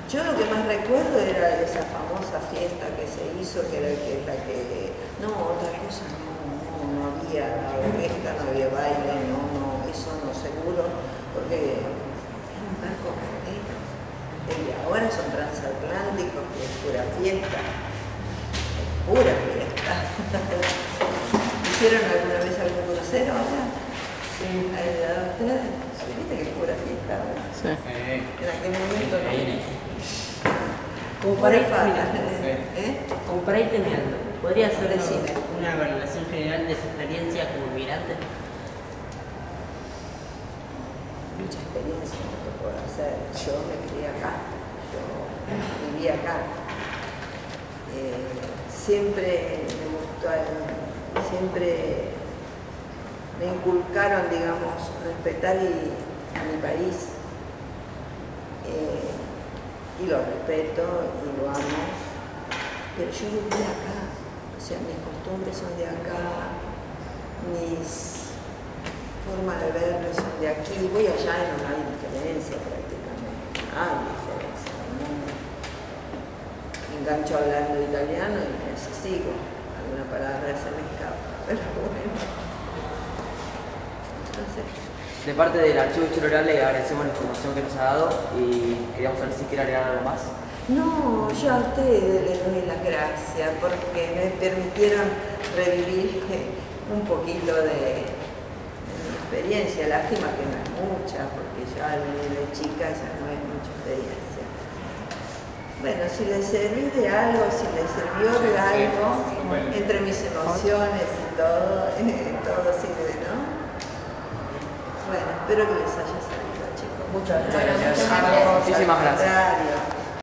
Yo lo que más recuerdo era esa famosa fiesta que se hizo, que era la que... No, otra cosa no había orquesta, no había baile, no, eso no seguro, porque era un barco carguero. Y ahora son transatlánticos, que es pura fiesta. Pura fiesta. ¿Hicieron alguna vez algún crucero ahora? Sí. ¿Ha ayudado a ustedes? Sí. ¿Viste que es pura fiesta ahora? Sí. En aquel momento no. Como para ir terminando. Como para ir terminando, ¿podría hacer una evaluación general de su experiencia como migrante? Mucha experiencia no te puedo hacer. Yo me crié acá, yo viví acá. Siempre me gustó, siempre me inculcaron, digamos, respetar a mi país. Y lo respeto y lo amo. Pero yo viví acá, o sea, mis costumbres son de acá, mis formas de verlo son de aquí. Voy allá y no hay diferencia prácticamente, no hay diferencia. ¿No? Engancho hablando italiano y así sigo. Alguna palabra se me escapa, pero bueno. Entonces, De parte del Archivo Historia Oral le agradecemos la información que nos ha dado y queríamos saber si quiere agregar algo más. no, yo a ustedes les doy las gracias porque me permitieron revivir un poquito de mi experiencia. Lástima que no es mucha, porque ya al venir de chica ya no es mucha experiencia. Bueno, si les serví de algo, si les sirvió de algo, entre mis emociones y todo, todo sirve, ¿no? Bueno, espero que les haya servido, chicos. Muchas Bueno, gracias. muchas gracias. Muchísimas gracias. Al contrario.